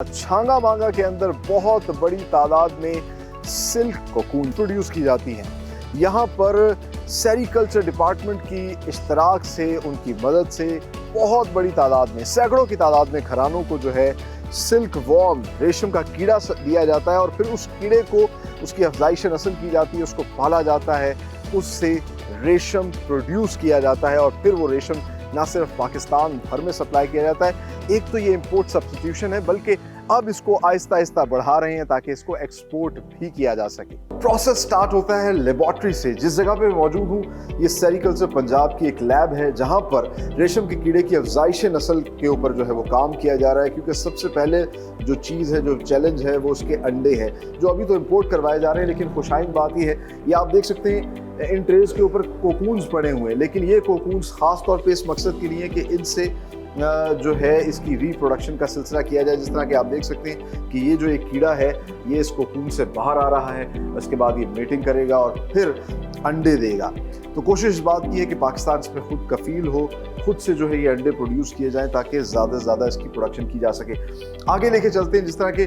छांगा मांगा के अंदर बहुत बड़ी तादाद में सिल्क कोकून प्रोड्यूस की जाती हैं। यहाँ पर सेरिकल्चर डिपार्टमेंट की इश्तराक से, उनकी मदद से बहुत बड़ी तादाद में, सैकड़ों की तादाद में घरानों को जो है सिल्क वॉर्म, रेशम का कीड़ा दिया जाता है और फिर उस कीड़े को उसकी अफजाइश नस्ल की जाती है, उसको पाला जाता है, उससे रेशम प्रोड्यूस किया जाता है और फिर वो रेशम ना सिर्फ पाकिस्तान भर में सप्लाई किया जाता है। एक तो ये इंपोर्ट सब्स्टिट्यूशन है, बल्कि अब इसको आहिस्ता आहिस्ता बढ़ा रहे हैं ताकि इसको एक्सपोर्ट भी किया जा सके। प्रोसेस स्टार्ट होता है लेबॉर्ट्री से। जिस जगह पे मौजूद हूँ, ये सेरिकल्चर पंजाब की एक लैब है जहाँ पर रेशम के कीड़े की अफजाइश नस्ल के ऊपर जो है वो काम किया जा रहा है, क्योंकि सबसे पहले जो चीज़ है, जो चैलेंज है, वो उसके अंडे हैं, जो अभी तो इम्पोर्ट करवाए जा रहे हैं। लेकिन खुशाइन बात ही है, ये आप देख सकते हैं इन ट्रेज के ऊपर कोकून्स पड़े हुए हैं, लेकिन ये कोकून्स खास तौर पे इस मकसद के लिए है कि इनसे जो है इसकी रिप्रोडक्शन का सिलसिला किया जाए। जिस तरह के आप देख सकते हैं कि ये जो एक कीड़ा है, ये इस कोकून से बाहर आ रहा है, उसके बाद ये मेटिंग करेगा और फिर अंडे देगा। तो कोशिश इस बात की है कि पाकिस्तान इसमें खुद कफील हो, खुद से जो है ये अंडे प्रोड्यूस किए जाएं ताकि ज़्यादा से ज़्यादा इसकी प्रोडक्शन की जा सके। आगे लेके चलते हैं। जिस तरह के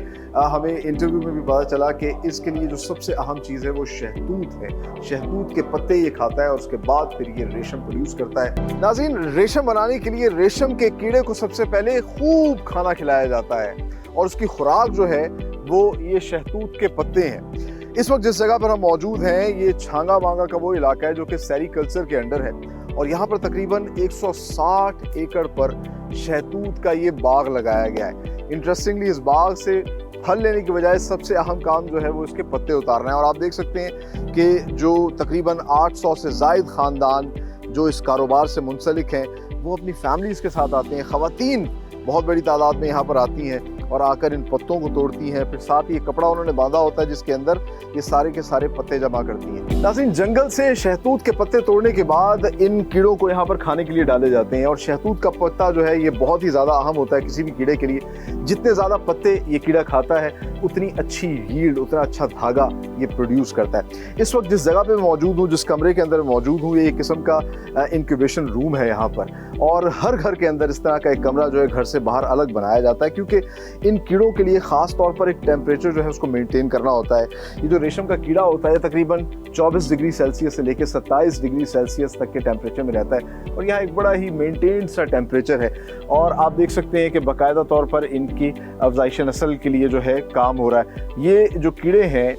हमें इंटरव्यू में भी पता चला कि इसके लिए जो सबसे अहम चीज़ है वो शहतूत है। शहतूत के पत्ते ये खाता है और उसके बाद फिर ये रेशम प्रोड्यूस करता है। नाज़रीन, रेशम बनाने के लिए रेशम के कीड़े को सबसे पहले खूब खाना खिलाया जाता है और उसकी खुराक जो है वो ये शहतूत के पत्ते हैं। इस वक्त जिस जगह पर हम मौजूद हैं, ये छांगा मांगा का वो इलाका है जो कि सेरिकल्चर के अंडर है और यहाँ पर तकरीबन 160 एकड़ पर शहतूत का ये बाग लगाया गया है। इंटरेस्टिंगली इस बाग से फल लेने की बजाय सबसे अहम काम जो है वो इसके पत्ते उतारना है और आप देख सकते हैं कि जो तकरीबन 800 से ज़ायद ख़ानदान जो इस कारोबार से मुंसलिक हैं, वो अपनी फैमिलीज़ के साथ आते हैं। ख़वातीन बहुत बड़ी तादाद में यहाँ पर आती हैं और आकर इन पत्तों को तोड़ती हैं। फिर साथ ही कपड़ा उन्होंने बांधा होता है जिसके अंदर ये सारे के सारे पत्ते जमा करती हैं। नाज़रीन, जंगल से शहतूत के पत्ते तोड़ने के बाद इन कीड़ों को यहाँ पर खाने के लिए डाले जाते हैं और शहतूत का पत्ता जो है ये बहुत ही ज़्यादा अहम होता है किसी भी कीड़े के लिए। जितने ज़्यादा पत्ते ये कीड़ा खाता है उतनी अच्छी यील्ड, उतना अच्छा धागा ये प्रोड्यूस करता है। इस वक्त जिस जगह पे मौजूद हूँ, जिस कमरे के अंदर मौजूद हूँ, ये एक किस्म का इंक्यूबेशन रूम है यहाँ पर और हर घर के अंदर इस तरह का एक कमरा जो है घर से बाहर अलग बनाया जाता है, क्योंकि इन कीड़ों के लिए ख़ास तौर पर एक टेम्परेचर जो है उसको मेंटेन करना होता है। ये जो रेशम का कीड़ा होता है तकरीबन 24 डिग्री सेल्सियस से लेकर 27 डिग्री सेल्सियस तक के टेम्परेचर में रहता है और यहाँ एक बड़ा ही मेंटेन्ड सा टेम्परेचर है और आप देख सकते हैं कि बाकायदा तौर पर इनकी अफजाइश नस्ल के लिए जो है काम हो रहा है। ये जो कीड़े हैं,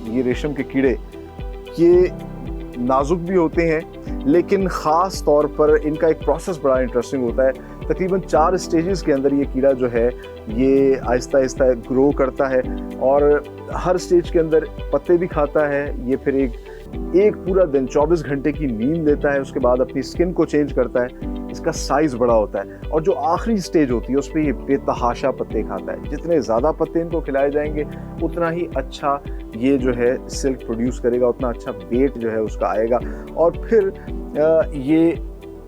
ये रेशम के कीड़े, ये नाजुक भी होते हैं, लेकिन ख़ास तौर पर इनका एक प्रोसेस बड़ा इंटरेस्टिंग होता है। तकरीबन 4 स्टेजेस के अंदर ये कीड़ा जो है ये आहिस्ता आहिस्ता ग्रो करता है और हर स्टेज के अंदर पत्ते भी खाता है। ये फिर एक पूरा दिन 24 घंटे की नींद लेता है, उसके बाद अपनी स्किन को चेंज करता है। इसका साइज़ बड़ा होता है और जो आखिरी स्टेज होती है उस पर ये बेतहाशा पत्ते खाता है। जितने ज़्यादा पत्ते इनको खिलाए जाएंगे उतना ही अच्छा ये जो है सिल्क प्रोड्यूस करेगा, उतना अच्छा वेट जो है उसका आएगा और फिर ये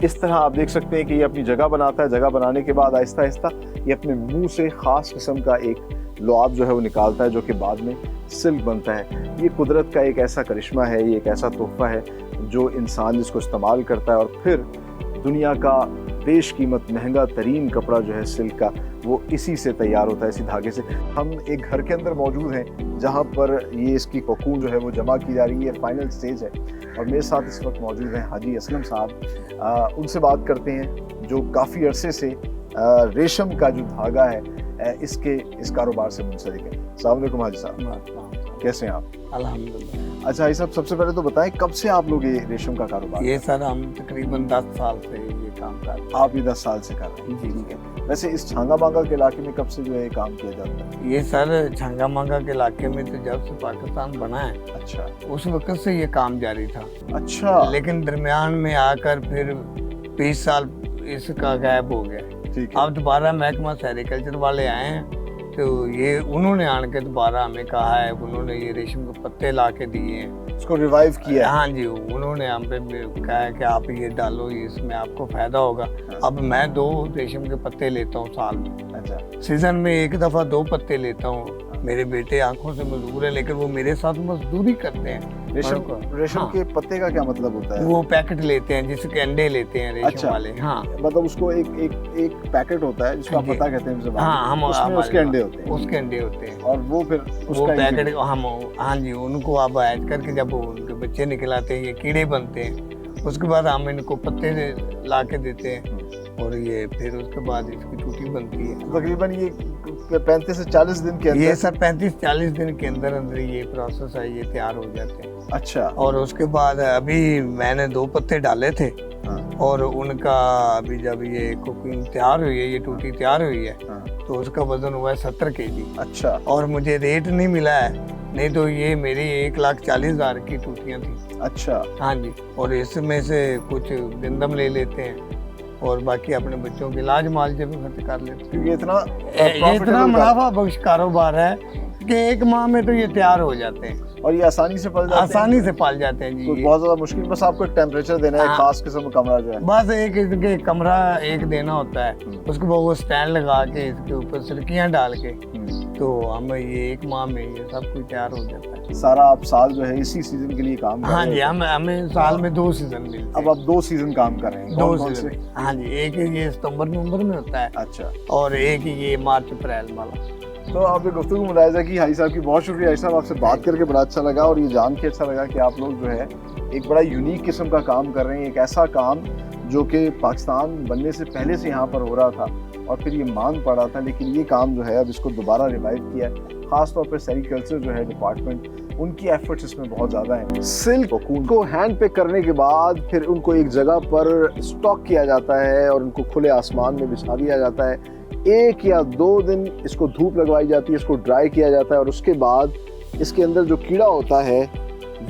इस तरह आप देख सकते हैं कि ये अपनी जगह बनाता है। जगह बनाने के बाद आहिस्ता आहिस्ता ये अपने मुंह से ख़ास किस्म का एक लुआब जो है वो निकालता है, जो कि बाद में सिल्क बनता है। ये कुदरत का एक ऐसा करिश्मा है, ये एक ऐसा तोहफा है जो इंसान जिसको इस्तेमाल करता है और फिर दुनिया का बेशकीमत महंगा तरीन कपड़ा जो है सिल्क का, वो इसी से तैयार होता है, इसी धागे से। हम एक घर के अंदर मौजूद हैं जहाँ पर ये इसकी कोकून जो है वो जमा की जा रही है, फाइनल स्टेज है और मेरे साथ इस वक्त मौजूद हैं हाजी असलम साहब। उनसे बात करते हैं जो काफ़ी अरसे से रेशम का जो धागा है इस कारोबार से मुंसलिक है। अस्सलाम वालेकुम हाजी साहब, कैसे हैं आप? अल्हम्दुलिल्लाह। अच्छा, ये सब सबसे पहले तो बताएं कब से आप लोग ये रेशम का कारोबार? ये सर हम तकरीबन 10 साल से ये काम कर रहे हैं। आप ये 10 साल से कर रहे हैं? जी ठीक है। वैसे इस छांगा मांगा के इलाके में कब से जो है काम किया जाता है? ये सर छांगा मांगा के इलाके में तो जब से पाकिस्तान बना है, अच्छा, उस वक्त से ये काम जारी था। अच्छा, लेकिन दरमियान में आकर फिर 20 साल इसका गैप हो गया। ठीक है। अब दोबारा महकमा सेरिकल्चर वाले आए हैं तो ये उन्होंने आन के दोबारा हमें कहा है, उन्होंने ये रेशम के पत्ते ला के दिए हैं, इसको रिवाइव किया है। हाँ जी, उन्होंने हम पे कहा है कि आप ये डालो, इसमें आपको फायदा होगा। अब मैं 2 रेशम के पत्ते लेता हूँ साल में। अच्छा, सीजन में एक दफ़ा 2 पत्ते लेता हूँ मेरे बेटे आंखों से मजबूर है, लेकिन वो मेरे साथ मजदूरी करते हैं। रेशम हाँ। के पत्ते का क्या मतलब होता है? वो पैकेट लेते हैं जिसके अंडे लेते हैं रेशम अच्छा। वाले। हाँ, मतलब उसको एक पैकेट होता है जिसको आप जी। पता कहते हैं ज़बान हाँ, में, हम उसमें उसके अंडे होते हैं उसके अंडे होते हैं और वो फिर वो उसका पैकेट हम, हाँ जी, उनको आप ऐड करके जब वो उनके बच्चे निकलाते हैं, ये कीड़े बनते हैं, उसके बाद हम इनको पत्ते ला के देते हैं और ये फिर उसके बाद इसकी टूटी बनती है। तकरीबन ये 35 से 40 दिन के ये अंदर। सर 35-40 दिन के अंदर अंदर ये प्रोसेस है, ये तैयार हो जाते हैं। अच्छा। और उसके बाद अभी मैंने 2 पत्ते डाले थे हाँ। और उनका अभी जब ये कोकीन तैयार हुई है, ये टूटी तैयार हुई है, हाँ। तो उसका वजन हुआ है 70 केजी। अच्छा। और मुझे रेट नहीं मिला है, नहीं तो ये मेरी 1,40,000 की टूटियाँ थी। अच्छा। हाँ जी, और इसमें से कुछ गंदम ले लेते हैं और बाकी अपने बच्चों के इलाज मुआवजे भी खर्च कर लेते हैं। क्योंकि इतना ये इतना मुनाफा बख्श कारोबार है कि 1 माह में तो ये तैयार हो जाते हैं, और ये आसानी से पल जाते हैं। आसानी से पाल जाते हैं जी। कोई ये बहुत ज्यादा मुश्किल, बस आपको एक टेम्परेचर देना है, हाँ। खास किस्म का कमरा जो है। बस एक कमरा एक देना होता है, उसके बाद वो स्टैंड लगा के इसके ऊपर सिरकियाँ डाल के, तो हम ये 1 माह में ये सब कुछ तैयार हो जाता है। सारा आप साल जो है इसी सीजन के लिए काम कर हाँ रहे जी, हैं। हमें साल में 2 सीजन मिलते हैं। अब आप 2 सीजन काम कर रहे हैं। 2 कौन-कौन सीजन, से? हाँ जी, एक ये सितंबर नवंबर में होता है अच्छा। और एक ये मार्च अप्रैल वाला। तो आपने गुफ्तगू मुलाहिजा की हाई साहब की, बहुत शुक्रिया हाई साहब, आपसे बात करके बड़ा अच्छा लगा और ये जान के अच्छा लगा कि आप लोग जो है एक बड़ा यूनिक किस्म का काम कर रहे हैं, एक ऐसा काम जो कि पाकिस्तान बनने से पहले से यहाँ पर हो रहा था और फिर ये मांग पड़ा था, लेकिन ये काम जो है अब इसको दोबारा रिवाइव किया है। खासतौर पर सेरिकल्चर जो है डिपार्टमेंट, उनकी एफर्ट्स इसमें बहुत ज़्यादा हैं। सिल्क कोकून को हैंड पिक करने के बाद फिर उनको एक जगह पर स्टॉक किया जाता है और उनको खुले आसमान में बिछा दिया जाता है। 1 या 2 दिन इसको धूप लगवाई जाती है, इसको ड्राई किया जाता है और उसके बाद इसके अंदर जो कीड़ा होता है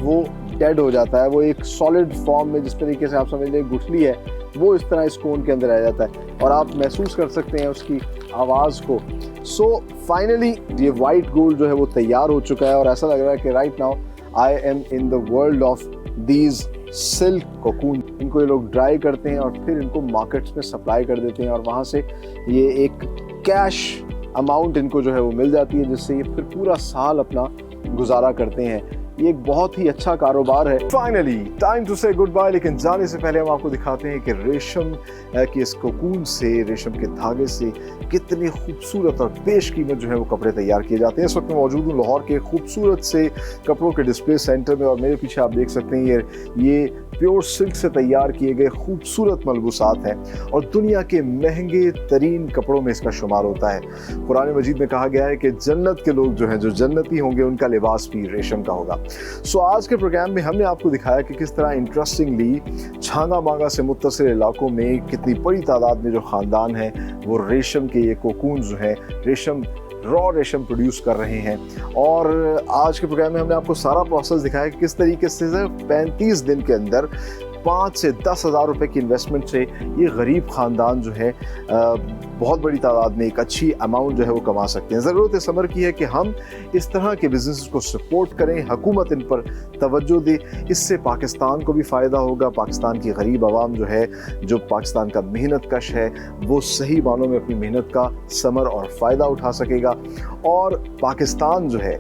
वो डेड हो जाता है। वो एक सॉलिड फॉर्म में, जिस तरीके से आप समझ लें गुठली है, वो इस तरह इस कोन के अंदर आ जाता है और आप महसूस कर सकते हैं उसकी आवाज़ को। सो फाइनली ये वाइट गोल्ड जो है वो तैयार हो चुका है और ऐसा लग रहा है कि right now I am in the world of these silk cocoon. इनको ये लोग ड्राई करते हैं और फिर इनको मार्केट्स में सप्लाई कर देते हैं और वहाँ से ये एक कैश अमाउंट इनको जो है वो मिल जाती है, जिससे ये फिर पूरा साल अपना गुजारा करते हैं। ये एक बहुत ही अच्छा कारोबार है। फाइनली टाइम टू से गुड बाय, लेकिन जाने से पहले हम आपको दिखाते हैं कि रेशम की इस कोकून से, रेशम के धागे से कितनी खूबसूरत और बेशकीमत जो है वो कपड़े तैयार किए जाते हैं। इस वक्त मैं मौजूद हूँ लाहौर के खूबसूरत से कपड़ों के डिस्प्ले सेंटर में और मेरे पीछे आप देख सकते हैं ये प्योर सिल्क से तैयार किए गए खूबसूरत मलबूसात हैं और दुनिया के महंगे तरीन कपड़ों में इसका शुमार होता है। कुरान मजीद में कहा गया है कि जन्नत के लोग जो हैं, जो जन्नती होंगे, उनका लिबास भी रेशम का होगा। सो आज के प्रोग्राम में हमने आपको दिखाया कि किस तरह इंटरेस्टिंगली छांगा मांगा से मुत्तसिल इलाकों में कितनी बड़ी तादाद में जो ख़ानदान हैं वो रेशम के ये कोकून जो है, रॉ रेशम प्रोड्यूस कर रहे हैं। और आज के प्रोग्राम में हमने आपको सारा प्रोसेस दिखाया कि किस तरीके से 35 दिन के अंदर 5 से 10 हज़ार रुपये की इन्वेस्टमेंट से ये गरीब ख़ानदान जो है बहुत बड़ी तादाद में एक अच्छी अमाउंट जो है वो कमा सकते हैं। ज़रूरत इस अमर की है कि हम इस तरह के बिज़नेस को सपोर्ट करें, हुकूमत इन पर तवज्जो दे। इससे पाकिस्तान को भी फ़ायदा होगा। पाकिस्तान की गरीब आवाम जो है, जो पाकिस्तान का मेहनत कश है, वो सही मानों में अपनी मेहनत का समर और फ़ायदा उठा सकेगा और पाकिस्तान जो है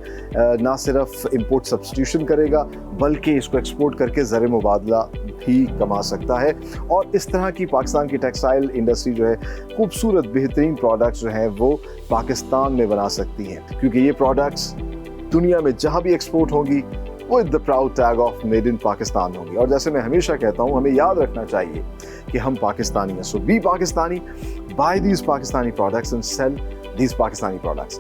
ना सिर्फ इम्पोर्ट सब्स्टिट्यूशन करेगा बल्कि इसको एक्सपोर्ट करके ज़र मुबादला भी कमा सकता है। और इस तरह की पाकिस्तान की टेक्सटाइल इंडस्ट्री जो है खूबसूरत बेहतरीन प्रोडक्ट्स जो हैं वो पाकिस्तान में बना सकती हैं, क्योंकि ये प्रोडक्ट्स दुनिया में जहाँ भी एक्सपोर्ट होंगी वो the proud tag of made in Pakistan होगी। और जैसे मैं हमेशा कहता हूँ, हमें याद रखना चाहिए कि हम पाकिस्तानी हैं। So be Pakistani, buy these Pakistani products and sell these Pakistani products.